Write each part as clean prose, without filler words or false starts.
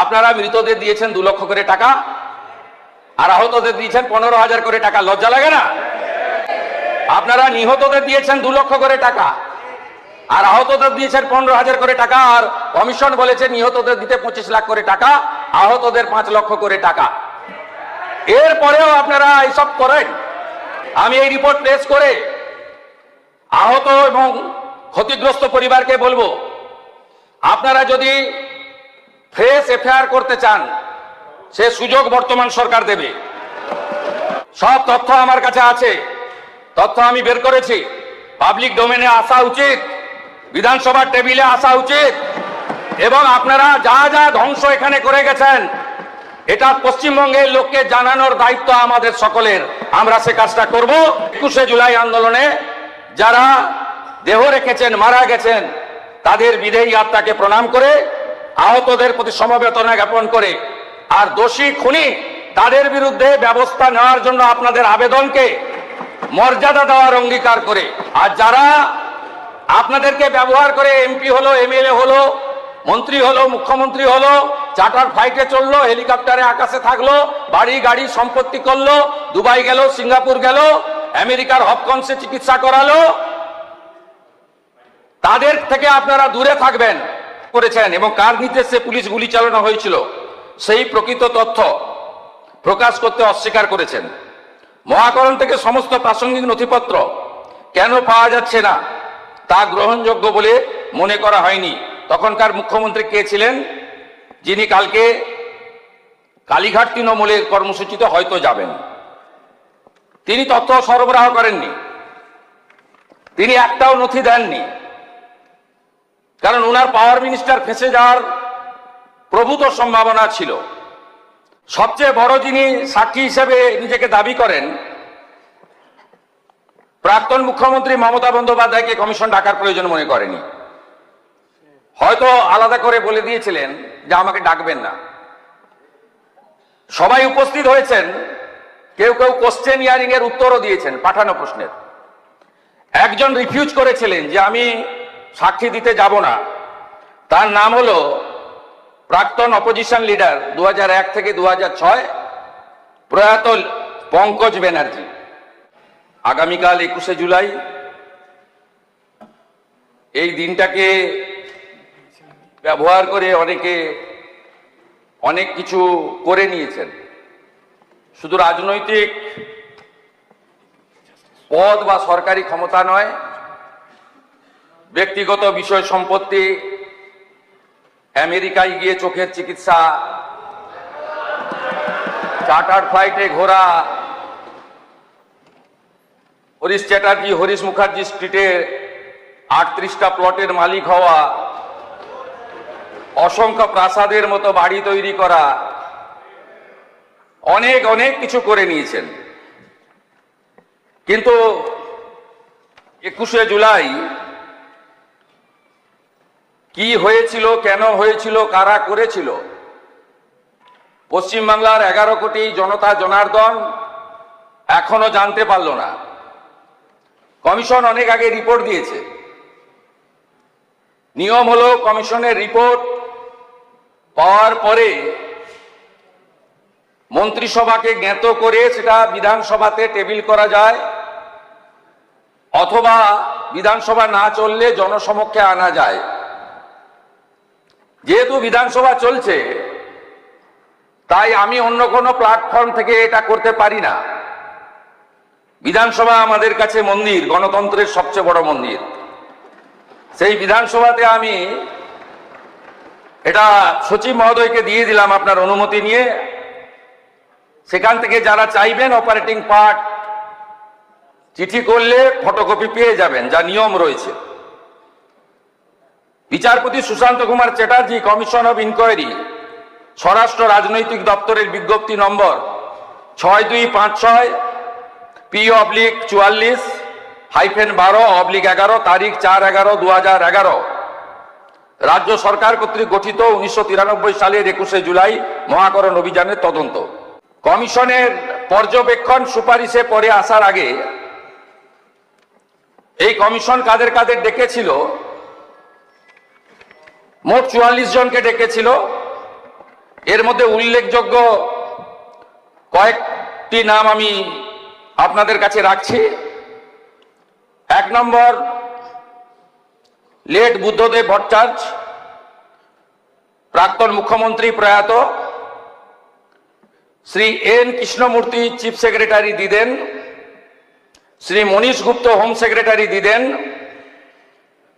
আপনারা মৃতদের দিয়েছেন 2 লক্ষ করে টাকা আর আহতদের দিয়েছেন 15,000 করে টাকা। লজ্জা লাগে না? আপনারা নিহতদের দিয়েছেন 2 লক্ষ করে টাকা আর আহতদের দিয়েছেন 15,000 করে টাকা, আর কমিশন বলেছে নিহতদের দিতে 25 লাখ করে টাকা, আহতদের 5 লক্ষ করে টাকা। এরপরেও আপনারা এইসব করেন। আমি এই রিপোর্ট পেশ করে আহত এবং ক্ষতিগ্রস্ত পরিবারকে বলবো, আপনারা যদি ফ্রেশ এফআইআর করতে চান সে সুযোগ বর্তমান সরকার দেবে। সব তথ্য আমার কাছে আছে, তথ্য আমি বের করেছি। পাবলিক ডোমেনে আসা উচিত, বিধানসভার টেবিলে আসা উচিত, এবং আপনারা যা যা ধ্বংস এখানে করে গেছেন এটা পশ্চিমবঙ্গের লোককে জানানোর দায়িত্ব আমাদের সকলের। আমরা সে কাজটা করব। 21শে জুলাই আন্দোলনে যারা দেহ রেখেছেন, মারা গেছেন, তাদের বিদেহী আত্মাকে প্রণাম করে, আহতদের প্রতি সমবেদনা জ্ঞাপন করে, আর দোষী খুনি তাদের বিরুদ্ধে ব্যবস্থা নেওয়ার জন্য আপনাদের আবেদনকে মর্যাদা দেওয়ার অঙ্গীকার করে, আর যারা আপনাদেরকে ব্যবহার করে এমপি হলো, এমএলএ হলো, মন্ত্রী হলো, মুখ্যমন্ত্রী হলো, চার্টার ফ্লাইটে চললো, হেলিকপ্টারে আকাশে থাকলো, বাড়ি গাড়ি সম্পত্তি করলো, দুবাই গেল, সিঙ্গাপুর গেল, আমেরিকার হপকন্সে চিকিৎসা করালো, তাদের থেকে আপনারা দূরে থাকবেন করেছেন। এবং কার নির্দেশে পুলিশ গুলি চালানো হয়েছিল সেই প্রকৃত তথ্য প্রকাশ করতে অস্বীকার করেছেন। মহাকরণ থেকে সমস্ত প্রাসঙ্গিক নথিপত্র কেন পাওয়া যাচ্ছে না তা গ্রহণযোগ্য বলে মনে করা হয়নি। তখনকার মুখ্যমন্ত্রী কে ছিলেন, যিনি কালকে কালীঘাট তৃণমূলের কর্মসূচিতে হয়তো যাবেন। তিনি তথ্য সরবরাহ করেননি, তিনি একটাও নথি দেননি, কারণ ওনার পাওয়ার মিনিস্টার ফেঁসে যাওয়ার প্রভূত সম্ভাবনা ছিল। সবচেয়ে বড় যিনি সাক্ষী হিসেবে নিজেকে দাবি করেন, প্রাক্তন মুখ্যমন্ত্রী মমতা বন্দ্যোপাধ্যায়কে কমিশন ডাকার প্রয়োজন মনে করেনি। হয়তো আলাদা করে বলে দিয়েছিলেন যে আমাকে ডাকবেন না। সবাই উপস্থিত হয়েছেন, কেউ কেউ কোশ্চেন হিয়ারিং এর উত্তরও দিয়েছেন পাঠানো প্রশ্নের। একজন রিফিউজ করেছিলেন যে আমি সাক্ষী দিতে যাব না, তার নাম হলো প্রাক্তন অপোজিশন লিডার 2001 থেকে 2006 প্রয়াত পঙ্কজ ব্যানার্জি। আগামীকাল 21শে জুলাই, এই দিনটাকে ব্যবহার করে অনেকে অনেক কিছু করে নিয়েছেন। শুধু রাজনৈতিক পদ বা সরকারি ক্ষমতা নয়, ব্যক্তিগত বিষয় সম্পত্তি, আমেরিকায় গিয়ে চোখের চিকিৎসা, চার্টার ফ্লাইটে ঘোরা, হরিশ চ্যাটার্জি হরিশ মুখার্জি স্ট্রিটে 38টা প্লটের মালিক হওয়া, অসংখ্য প্রাসাদের মতো বাড়ি তৈরি করা, অনেক অনেক কিছু করে নিয়েছেন। কিন্তু 21শে জুলাই কি হয়েছিল, কেন হয়েছিল, কারা করেছিল, পশ্চিমবাংলার 11 কোটি জনতা জনার্দন এখনো জানতে পারল না। কমিশন অনেক আগে রিপোর্ট দিয়েছে। নিয়ম হলো কমিশনের রিপোর্ট পাওয়ার পরে মন্ত্রিসভাকে জ্ঞাত করে সেটা বিধানসভাতে টেবিল করা যায়, অথবা বিধানসভা না চললে জনসমক্ষে আনা যায়। যেহেতু বিধানসভা চলছে, তাই আমি অন্য কোনো প্ল্যাটফর্ম থেকে এটা করতে পারি না। বিধানসভা আমাদের কাছে মন্দির, গণতন্ত্রের সবচেয়ে বড় মন্দির। সেই বিধানসভাতে আমি এটা সচিব মহোদয়কে দিয়ে দিলাম আপনার অনুমতি নিয়ে। সেখান থেকে যারা চাইবেন অপারেটিং পার্ট চিঠি করলে ফটোকপি পেয়ে যাবেন, যা নিয়ম রয়েছে। বিচারপতি Sushanta Kumar Chatterjee, commission of inquiry, স্বরাষ্ট্র রাজনৈতিক দপ্তরের বিজ্ঞপ্তি নম্বর 6256 P/44/12/11, তারিখ 4/11/2011, রাজ্য সরকার কর্তৃক গঠিত 1993 সালের 21শে জুলাই মহাকরণ অভিযানের তদন্ত। কমিশনের পর্যবেক্ষণ সুপারিশে পরে আসার আগে এই কমিশন কাদের কাদের ডেকেছিল, মোট 44 জনকে ডেকেছিল। এর মধ্যে উল্লেখযোগ্য কয়েকটি নাম আমি আপনাদের কাছে রাখছি। 1 নম্বর, লেট বুদ্ধদেব ভট্টাচার্য, প্রাক্তন মুখ্যমন্ত্রী প্রয়াত। Shri N Krishnamurthy, chief secretary দিদেন। শ্রী মনীষ গুপ্ত, হোম সেক্রেটারি দিদেন।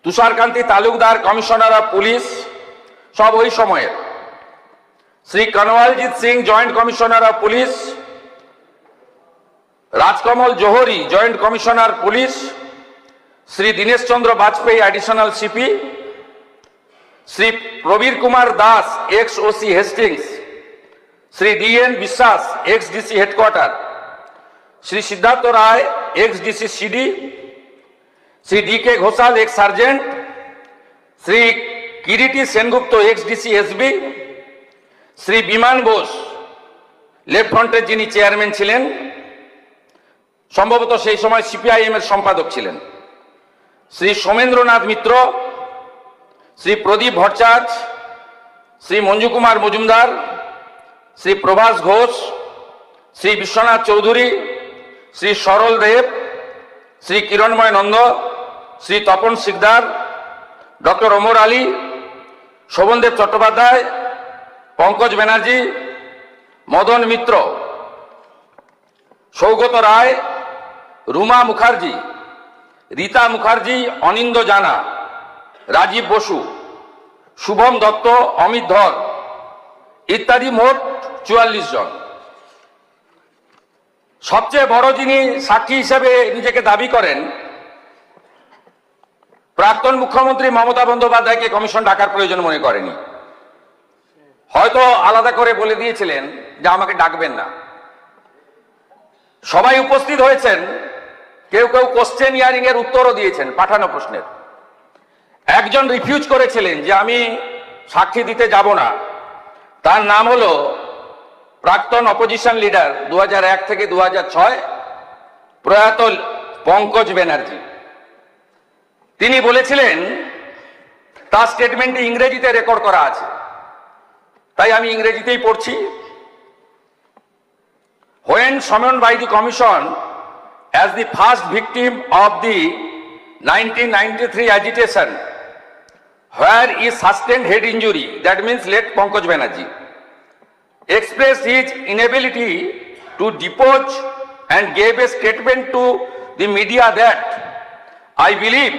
Tusharkanti Talukdar, commissioner of police, সব ওই সময়ের। Shri Kanwaljit Singh, joint commissioner of police. Rajkamal Johri, joint commissioner police. Shri Dinesh Chandra Bajpayee, additional CP. Shri Prabir Kumar Das, ex OC Hastings. Shri DN Biswas, ex DC headquarter. Shri Siddhartha Ray, ex DC CD. Shri DK Ghosal, ex sergeant. Shri Kiriti Sengupta, x DC SB. Shri Biman Bose, left ফ্রন্টের যিনি chairman ছিলেন, সম্ভবত সেই সময় CPIM এর সম্পাদক ছিলেন। শ্রী সোমেন্দ্রনাথ মিত্র, শ্রী প্রদীপ ভট্টাচার্য, শ্রী মঞ্জু কুমার মজুমদার, শ্রী প্রভাস ঘোষ, শ্রী বিশ্বনাথ চৌধুরী, শ্রী সরল দেব, শ্রী কিরণময় নন্দ, শ্রী তপন সিকদার, ডক্টর ওমর আলী, শোভনদেব চট্টোপাধ্যায়, পঙ্কজ ব্যানার্জি, মদন মিত্র, সৌগত রায়, রুমা মুখার্জি, রীতা মুখার্জি, অনিন্দ জানা, রাজীব বসু, শুভম দত্ত, অমিত ধর ইত্যাদি, মোট 44 জন। সবচেয়ে বড় যিনি সাক্ষী হিসেবে নিজেকে দাবি করেন, প্রাক্তন মুখ্যমন্ত্রী মমতা বন্দ্যোপাধ্যায়কে কমিশন ডাকার প্রয়োজন মনে করেনি। হয়তো আলাদা করে বলে দিয়েছিলেন যে আমাকে ডাকবেন না। সবাই উপস্থিত হয়েছেন, কেউ কেউ কোশ্চেন হিয়ারিং এর উত্তরও দিয়েছেন পাঠানো প্রশ্নের। একজন রিফিউজ করেছিলেন যে আমি সাক্ষী দিতে যাব না, তার নাম হলো প্রাক্তন অপোজিশন লিডার 2001 থেকে 2006 প্রয়াত পঙ্কজ ব্যানার্জি। তিনি বলেছিলেন, তার স্টেটমেন্টে ইংরেজিতে রেকর্ড করা আছে, তাই আমি ইংরেজিতেই পড়ছি। When summoned by the commission as the first victim of the 1993 agitation, where he sustained head injury, that means late Pankaj Banerjee, expressed his inability to depose and gave a statement to the media that I believe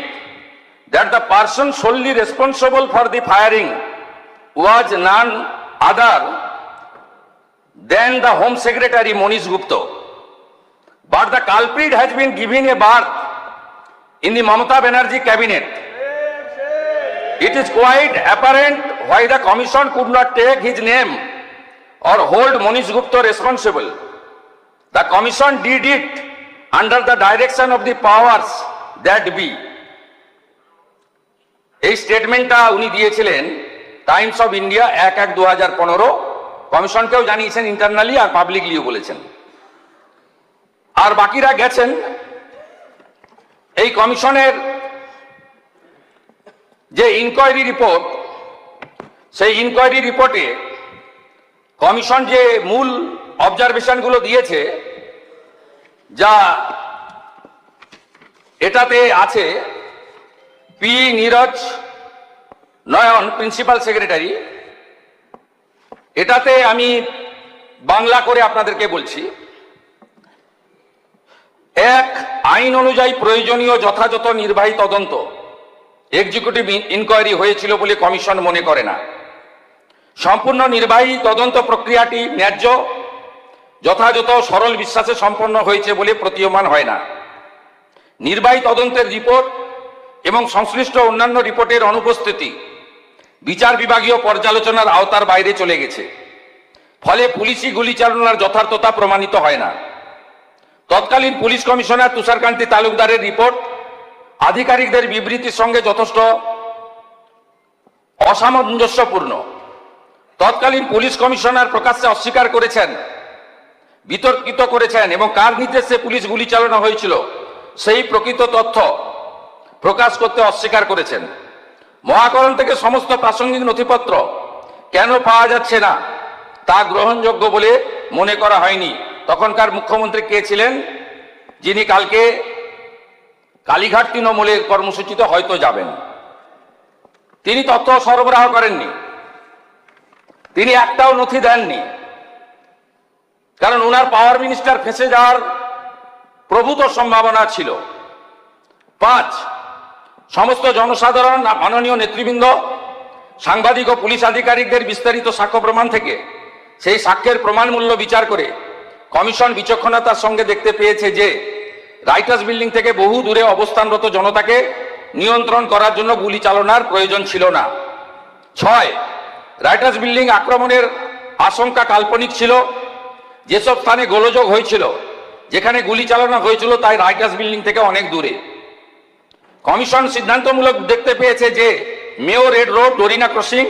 that the person solely responsible for the firing was none other than the Home Secretary Monish Gupta. But the culprit has been given a berth in the Mamata Banerjee cabinet. It is quite apparent why the commission could not take his name or hold Monish Gupta responsible. The commission did it under the direction of the powers that be. এই স্টেটমেন্টটা উনি দিয়েছিলেন Times of India 1/1/2015। কমিশনকেও জানিয়েছেন internally, আর পাবলিকলিও বলেছেন। আর বাকিরা গেছেন। এই কমিশনের যে ইনকোয়ারি রিপোর্ট, সেই ইনকোয়ারি রিপোর্টে কমিশন যে মূল অবজারভেশনগুলো দিয়েছে, যা এটাতে আছে, পি নীরজ নয়ন, প্রিন্সিপাল সেক্রেটারি। এটাতে আমি বাংলা করে আপনাদেরকে বলছি। 1, আইন অনুযায়ী প্রয়োজনীয় যথাযথ নির্বাহী তদন্ত, এক্সিকিউটিভ ইনকোয়ারি হয়েছিল বলে কমিশন মনে করে না। সম্পূর্ণ নির্বাহী তদন্ত প্রক্রিয়াটি ন্যায্য, যথাযথ, সরল বিশ্বাসে সম্পন্ন হয়েছে বলে প্রতীয়মান হয় না। নির্বাহী তদন্তের রিপোর্ট এবং সংশ্লিষ্ট অন্যান্য রিপোর্টের অনুপস্থিতি বিচার বিভাগীয় পর্যালোচনার আওতার বাইরে চলে গেছে। ফলে পুলিশি গুলি চালানোর যথার্থতা প্রমাণিত হয় না। তৎকালীন পুলিশ কমিশনার তুষারকান্তি তালুকদারের রিপোর্ট আধিকারিকদের বিবৃতির সঙ্গে যথেষ্ট অসামঞ্জস্যপূর্ণ। তৎকালীন পুলিশ কমিশনার প্রকাশ্যে অস্বীকার করেছেন, বিতর্কিত করেছেন এবং কার নির্দেশে পুলিশ গুলি চালানো হয়েছিল সেই প্রকৃত তথ্য প্রকাশ করতে অস্বীকার করেছেন। মহাকরণ থেকে সমস্ত প্রাসঙ্গিক নথিপত্র কেন পাওয়া যাচ্ছে না তা গ্রহণযোগ্য বলে মনে করা হয়নি। তখনকার মুখ্যমন্ত্রী কে ছিলেন? যিনি কালকে কালীঘাট তৃণমূলের কর্মসূচিতে হয়তো যাবেন। তিনি তথ্য সরবরাহ করেননি, তিনি একটাও নথি দেননি, কারণ ওনার পাওয়ার মিনিস্টার ফেঁসে যাওয়ার প্রভূত সম্ভাবনা ছিল। 5, সমস্ত জনসাধারণ, মাননীয় নেতৃবৃন্দ, সাংবাদিক ও পুলিশ আধিকারিকদের বিস্তারিত সাক্ষ্য প্রমাণ থেকে সেই সাক্ষ্যের প্রমাণ মূল্য বিচার করে কমিশন বিচক্ষণতার সঙ্গে দেখতে পেয়েছে যে রাইটার্স বিল্ডিং থেকে বহু দূরে অবস্থানরত জনতাকে নিয়ন্ত্রণ করার জন্য গুলি চালানোর প্রয়োজন ছিল না। 6, রাইটার্স বিল্ডিং আক্রমণের আশঙ্কা কাল্পনিক ছিল। যেসব স্থানে গোলযোগ হয়েছিল, যেখানে গুলি চালানো হয়েছিল, তাই রাইটার্স বিল্ডিং থেকে অনেক দূরে। কমিশন সিদ্ধান্তমূলক দেখতে পেয়েছে যে Mayo Red Road, Dorina Crossing,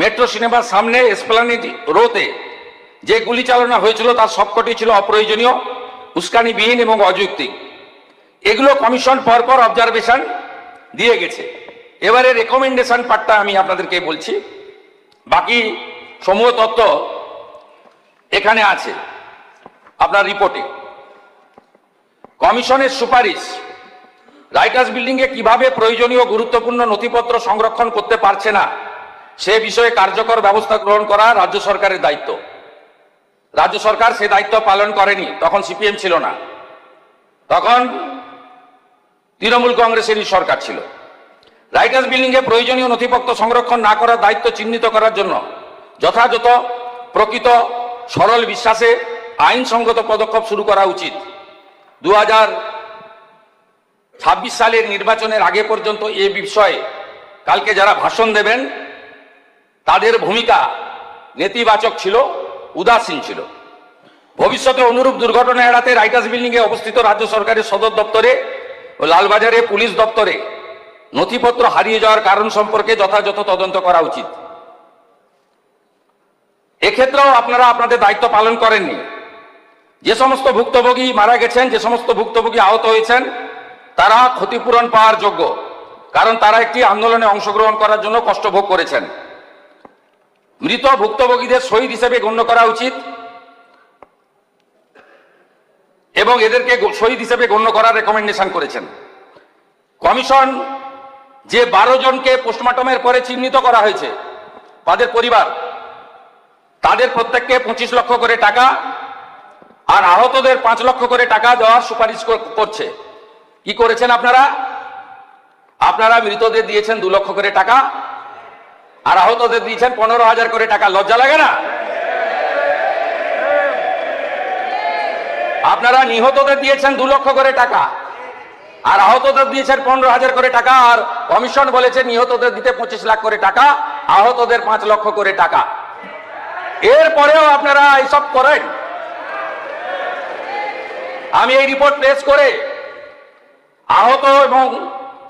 Metro সিনেমার সামনে এসপ্লানেড রোতে যে গুলি চালানো হয়েছিল তার সবকটি ছিল অপ্রয়োজনীয়, উস্কানিবিহীন এবং অযৌক্তিক। এগুলো কমিশন পরপর অবজারভেশন দিয়ে গেছে। এবারে রেকমেন্ডেশন পার্টটা আমি আপনাদেরকে বলছি, বাকি সমূহ তথ্য এখানে আছে আপনার রিপোর্টে। কমিশনের সুপারিশ, রাইটার্স বিল্ডিং এ কিভাবে প্রয়োজনীয় গুরুত্বপূর্ণ নথিপত্র সংরক্ষণ করতে পারছে না সে বিষয়ে কার্যকর ব্যবস্থা গ্রহণ করা রাজ্য সরকারের দায়িত্ব। রাজ্য সরকার সে দায়িত্ব পালন করেনি, তখন সিপিএম ছিল না, তখন তৃণমূল কংগ্রেসেরই সরকার ছিল। রাইটার্স বিল্ডিং এ প্রয়োজনীয় নথিপত্র সংরক্ষণ না করার দায়িত্ব চিহ্নিত করার জন্য যথাযথ, প্রকৃত, সরল বিশ্বাসে আইনসঙ্গত পদক্ষেপ শুরু করা উচিত। 2026 সালের নির্বাচনের আগে পর্যন্ত এ বিষয়ে কালকে যারা ভাষণ দেবেন তাদের ভূমিকা নেতিবাচক ছিল, উদাসীন ছিল। ভবিষ্যতে অনুরূপ দুর্ঘটনা এড়াতে রাইটার্স বিল্ডিং এ অবস্থিত রাজ্য সরকারের সদর দপ্তরে ও লালবাজারে পুলিশ দপ্তরে নথিপত্র হারিয়ে যাওয়ার কারণ সম্পর্কে যথাযথ তদন্ত করা উচিত। এক্ষেত্রেও আপনারা আপনাদের দায়িত্ব পালন করেননি। যে সমস্ত ভুক্তভোগী মারা গেছেন, যে সমস্ত ভুক্তভোগী আহত হয়েছেন, তারা ক্ষতিপূরণ পাওয়ার যোগ্য, কারণ তারা একটি আন্দোলনে অংশগ্রহণ করার জন্য কষ্ট ভোগ করেছেন। মৃত ভুক্তভোগীদের শহীদ হিসেবে গণ্য করা উচিত এবং এদেরকে শহীদ হিসেবে গণ্য করার রেকমেন্ডেশন করেছেন। কমিশন যে 12 জনকে পোস্টমর্টমের পরে চিহ্নিত করা হয়েছে, তাদের পরিবার, তাদের প্রত্যেককে 25 লক্ষ করে টাকা আর আহতদের 5 লক্ষ করে টাকা দেওয়ার সুপারিশ করছে। কি করেছেন আপনারা? আপনারা মৃতদের দিয়েছেন 2 লক্ষ করে টাকা আর আহতদের দিয়েছেন 15,000 করে টাকা। লজ্জা লাগে না? আপনারা নিহতদের দিয়েছেন 2 লক্ষ করে টাকা আর আহতদের দিয়েছেন 15,000 করে টাকা, আর কমিশন বলেছে নিহতদের দিতে 25 লাখ করে টাকা, আহতদের 5 লক্ষ করে টাকা। এরপরেও আপনারা এইসব করেন। আমি এই রিপোর্ট পেশ করে আহত এবং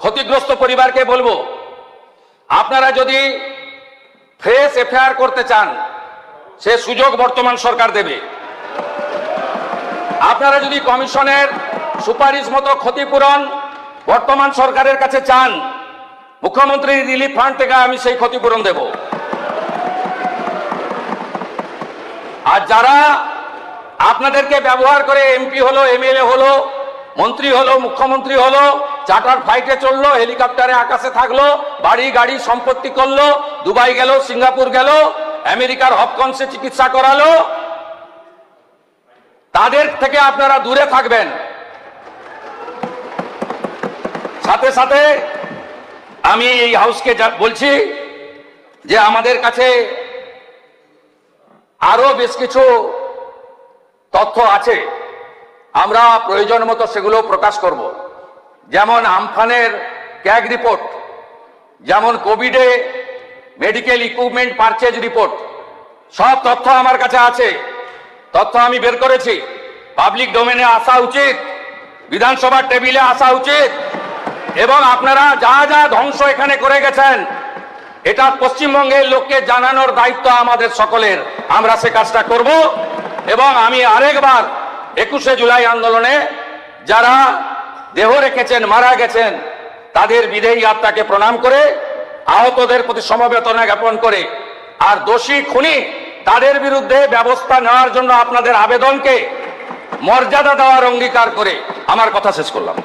ক্ষতিগ্রস্ত পরিবারকে বলবো, আপনারা যদি ফ্রেশ এফআইআর করতে চান সে সুযোগ বর্তমান সরকার দেবে। আপনারা যদি কমিশনের সুপারিশ মতো ক্ষতিপূরণ বর্তমান সরকারের কাছে চান, মুখ্যমন্ত্রী রিলিফ ফান্ড থেকে আমি সেই ক্ষতিপূরণ দেব। আর যারা আপনাদেরকে ব্যবহার করে এমপি হলো, এমএলএ হলো, মন্ত্রী হলো, মুখ্যমন্ত্রী হলো, চার্টার ফ্লাইটে চললো, হেলিকপ্টারে আকাশে থাকলো, বাড়ি গাড়ি সম্পত্তি করলো, দুবাই গেল, সিঙ্গাপুর গেল, আমেরিকার হপকন্সে চিকিৎসা করালো, তাদের থেকে আপনারা দূরে থাকবেন। সাথে সাথে আমি এই হাউসকে বলছি যে আমাদের কাছে আরো বেশ কিছু তথ্য আছে, আমরা প্রয়োজন মতো সেগুলো প্রকাশ করব। যেমন আমফানের ক্যাগ রিপোর্ট, যেমন কোভিডে মেডিকেল ইকুইপমেন্ট পারচেজ রিপোর্ট, সব তথ্য আমার কাছে আছে। তথ্য আমি বের করেছি, পাবলিক ডোমেনে আসা উচিত, বিধানসভার টেবিলে আসা উচিত, এবং আপনারা যা যা ধ্বংস এখানে করে গেছেন এটা পশ্চিমবঙ্গের লোককে জানানোর দায়িত্ব আমাদের সকলের। আমরা সে কাজটা করব। এবং আমি আরেকবার 21শে জুলাই আন্দোলনে যারা দেহ রেখেছেন, মারা গেছেন, তাদের বিদেহী আত্মাকে প্রণাম করে, আহতদের প্রতি সমবেদনা জ্ঞাপন করে, আর দোষী খুনি তাদের বিরুদ্ধে ব্যবস্থা নেওয়ার জন্য আপনাদের আবেদনকে মর্যাদা দেওয়ার অঙ্গীকার করে আমার কথা শেষ করলাম।